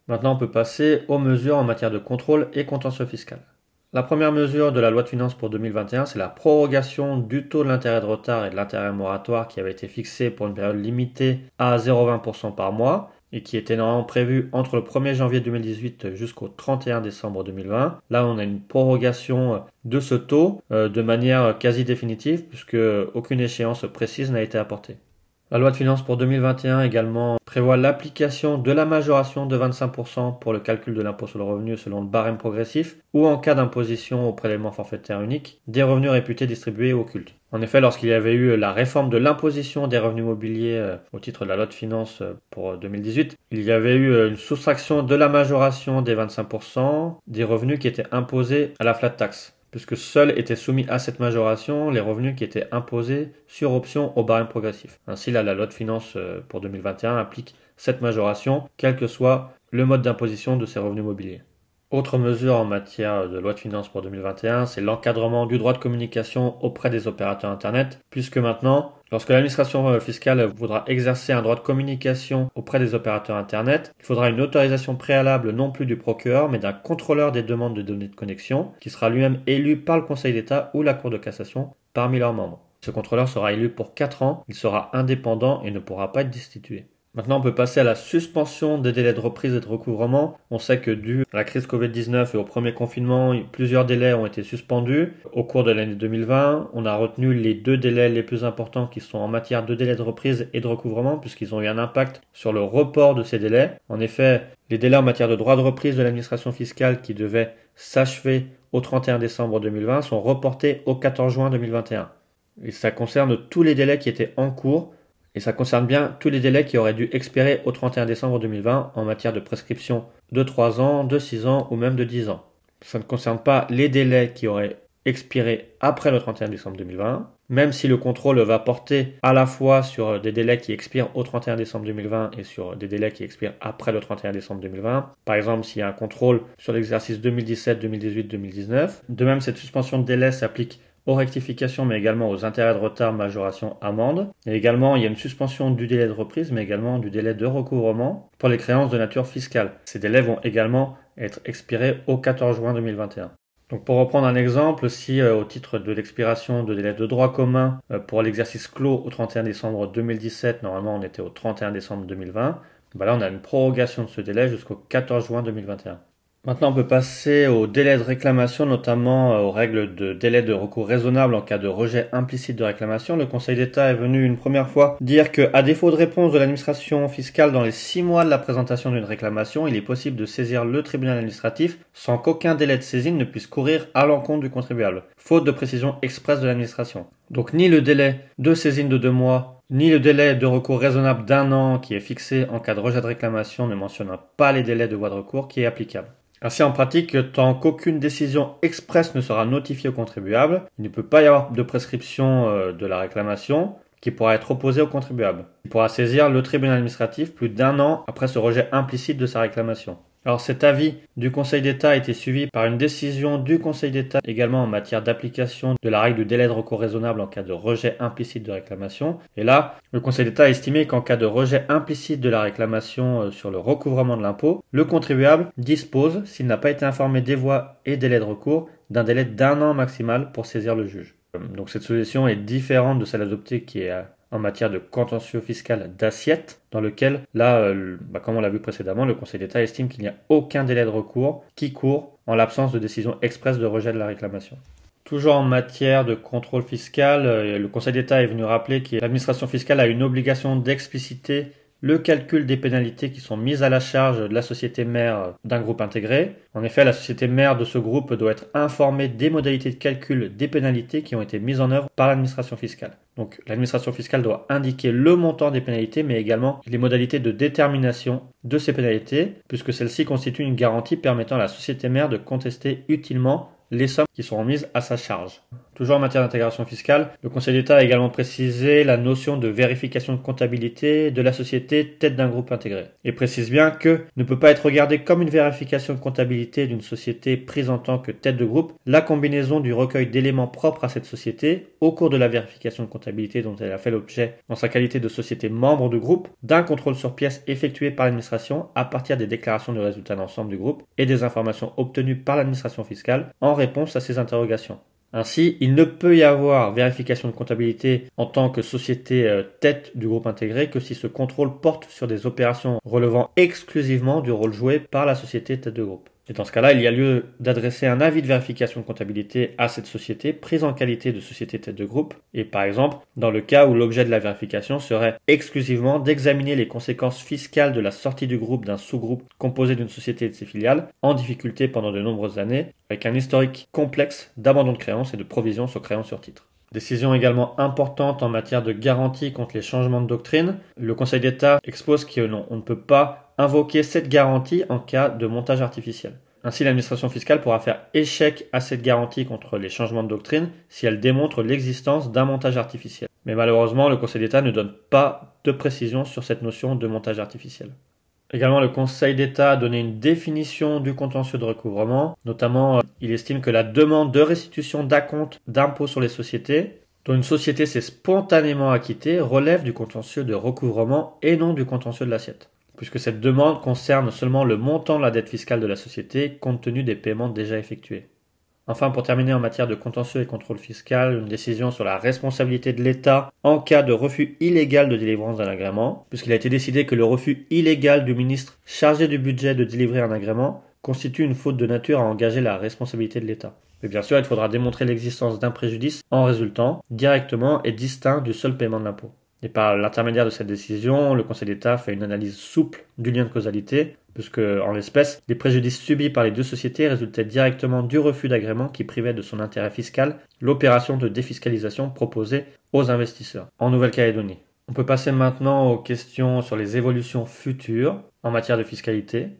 Maintenant, on peut passer aux mesures en matière de contrôle et contentieux fiscal. La première mesure de la loi de finances pour 2021, c'est la prorogation du taux de l'intérêt de retard et de l'intérêt moratoire qui avait été fixé pour une période limitée à 0,20% par mois et qui était normalement prévu entre le 1er janvier 2018 jusqu'au 31 décembre 2020. Là, on a une prorogation de ce taux de manière quasi définitive puisque aucune échéance précise n'a été apportée. La loi de finances pour 2021 également prévoit l'application de la majoration de 25% pour le calcul de l'impôt sur le revenu selon le barème progressif ou en cas d'imposition au prélèvement forfaitaire unique des revenus réputés distribués au culte. En effet, lorsqu'il y avait eu la réforme de l'imposition des revenus mobiliers au titre de la loi de finances pour 2018, il y avait eu une soustraction de la majoration des 25% des revenus qui étaient imposés à la flat tax, puisque seuls étaient soumis à cette majoration les revenus qui étaient imposés sur option au barème progressif. Ainsi, là, la loi de finances pour 2021 applique cette majoration, quel que soit le mode d'imposition de ces revenus mobiliers. Autre mesure en matière de loi de finances pour 2021, c'est l'encadrement du droit de communication auprès des opérateurs Internet, puisque maintenant, lorsque l'administration fiscale voudra exercer un droit de communication auprès des opérateurs Internet, il faudra une autorisation préalable non plus du procureur, mais d'un contrôleur des demandes de données de connexion, qui sera lui-même élu par le Conseil d'État ou la Cour de cassation parmi leurs membres. Ce contrôleur sera élu pour 4 ans, il sera indépendant et ne pourra pas être destitué. Maintenant, on peut passer à la suspension des délais de reprise et de recouvrement. On sait que dû à la crise Covid-19 et au premier confinement, plusieurs délais ont été suspendus. Au cours de l'année 2020, on a retenu les 2 délais les plus importants qui sont en matière de délais de reprise et de recouvrement puisqu'ils ont eu un impact sur le report de ces délais. En effet, les délais en matière de droit de reprise de l'administration fiscale qui devaient s'achever au 31 décembre 2020 sont reportés au 14 juin 2021. Et ça concerne tous les délais qui étaient en cours. Et ça concerne bien tous les délais qui auraient dû expirer au 31 décembre 2020 en matière de prescription de 3 ans, de 6 ans ou même de 10 ans. Ça ne concerne pas les délais qui auraient expiré après le 31 décembre 2020, même si le contrôle va porter à la fois sur des délais qui expirent au 31 décembre 2020 et sur des délais qui expirent après le 31 décembre 2020. Par exemple, s'il y a un contrôle sur l'exercice 2017, 2018, 2019. De même, cette suspension de délai s'applique aux rectifications, mais également aux intérêts de retard, majoration, amende. Et également, il y a une suspension du délai de reprise, mais également du délai de recouvrement pour les créances de nature fiscale. Ces délais vont également être expirés au 14 juin 2021. Donc pour reprendre un exemple, si au titre de l'expiration de délai de droit commun pour l'exercice clos au 31 décembre 2017, normalement on était au 31 décembre 2020, là on a une prorogation de ce délai jusqu'au 14 juin 2021. Maintenant, on peut passer aux délais de réclamation, notamment aux règles de délai de recours raisonnable en cas de rejet implicite de réclamation. Le Conseil d'État est venu une première fois dire que, à défaut de réponse de l'administration fiscale dans les 6 mois de la présentation d'une réclamation, il est possible de saisir le tribunal administratif sans qu'aucun délai de saisine ne puisse courir à l'encontre du contribuable, faute de précision expresse de l'administration. Donc, ni le délai de saisine de 2 mois, ni le délai de recours raisonnable d'1 an qui est fixé en cas de rejet de réclamation ne mentionne pas les délais de voie de recours qui est applicable. Ainsi, en pratique, tant qu'aucune décision expresse ne sera notifiée au contribuable, il ne peut pas y avoir de prescription de la réclamation qui pourra être opposée au contribuable. Il pourra saisir le tribunal administratif plus d'1 an après ce rejet implicite de sa réclamation. Alors cet avis du Conseil d'État a été suivi par une décision du Conseil d'État également en matière d'application de la règle du délai de recours raisonnable en cas de rejet implicite de réclamation. Et là, le Conseil d'État a estimé qu'en cas de rejet implicite de la réclamation sur le recouvrement de l'impôt, le contribuable dispose, s'il n'a pas été informé des voies et délais de recours, d'un délai d'1 an maximal pour saisir le juge. Donc cette solution est différente de celle adoptée qui est en matière de contentieux fiscal d'assiette, dans lequel, là, comme on l'a vu précédemment, le Conseil d'État estime qu'il n'y a aucun délai de recours qui court en l'absence de décision expresse de rejet de la réclamation. Toujours en matière de contrôle fiscal, le Conseil d'État est venu rappeler que l'administration fiscale a une obligation d'expliciter le calcul des pénalités qui sont mises à la charge de la société mère d'un groupe intégré. En effet, la société mère de ce groupe doit être informée des modalités de calcul des pénalités qui ont été mises en œuvre par l'administration fiscale. Donc l'administration fiscale doit indiquer le montant des pénalités, mais également les modalités de détermination de ces pénalités, puisque celles-ci constituent une garantie permettant à la société mère de contester utilement les sommes qui seront mises à sa charge. Toujours en matière d'intégration fiscale, le Conseil d'État a également précisé la notion de vérification de comptabilité de la société tête d'un groupe intégré. Et précise bien que ne peut pas être regardé comme une vérification de comptabilité d'une société prise en tant que tête de groupe la combinaison du recueil d'éléments propres à cette société au cours de la vérification de comptabilité dont elle a fait l'objet dans sa qualité de société membre du groupe, d'un contrôle sur pièces effectué par l'administration à partir des déclarations de résultats d'ensemble du groupe et des informations obtenues par l'administration fiscale en réponse à ces interrogations. Ainsi, il ne peut y avoir vérification de comptabilité en tant que société tête du groupe intégré que si ce contrôle porte sur des opérations relevant exclusivement du rôle joué par la société tête de groupe. Et dans ce cas-là, il y a lieu d'adresser un avis de vérification de comptabilité à cette société prise en qualité de société tête de groupe. Et par exemple, dans le cas où l'objet de la vérification serait exclusivement d'examiner les conséquences fiscales de la sortie du groupe d'un sous-groupe composé d'une société et de ses filiales en difficulté pendant de nombreuses années, avec un historique complexe d'abandon de créances et de provisions sur créances sur titre. Décision également importante en matière de garantie contre les changements de doctrine. Le Conseil d'État expose qu'on ne peut pas invoquer cette garantie en cas de montage artificiel. Ainsi, l'administration fiscale pourra faire échec à cette garantie contre les changements de doctrine si elle démontre l'existence d'un montage artificiel. Mais malheureusement, le Conseil d'État ne donne pas de précision sur cette notion de montage artificiel. Également, le Conseil d'État a donné une définition du contentieux de recouvrement. Notamment, il estime que la demande de restitution d'acompte d'impôt sur les sociétés, dont une société s'est spontanément acquittée, relève du contentieux de recouvrement et non du contentieux de l'assiette, puisque cette demande concerne seulement le montant de la dette fiscale de la société compte tenu des paiements déjà effectués. Enfin, pour terminer en matière de contentieux et contrôle fiscal, une décision sur la responsabilité de l'État en cas de refus illégal de délivrance d'un agrément, puisqu'il a été décidé que le refus illégal du ministre chargé du budget de délivrer un agrément constitue une faute de nature à engager la responsabilité de l'État. Mais bien sûr, il faudra démontrer l'existence d'un préjudice en résultant directement et distinct du seul paiement de l'impôt. Et par l'intermédiaire de cette décision, le Conseil d'État fait une analyse souple du lien de causalité, puisque, en l'espèce, les préjudices subis par les deux sociétés résultaient directement du refus d'agrément qui privait de son intérêt fiscal l'opération de défiscalisation proposée aux investisseurs en Nouvelle-Calédonie. On peut passer maintenant aux questions sur les évolutions futures en matière de fiscalité.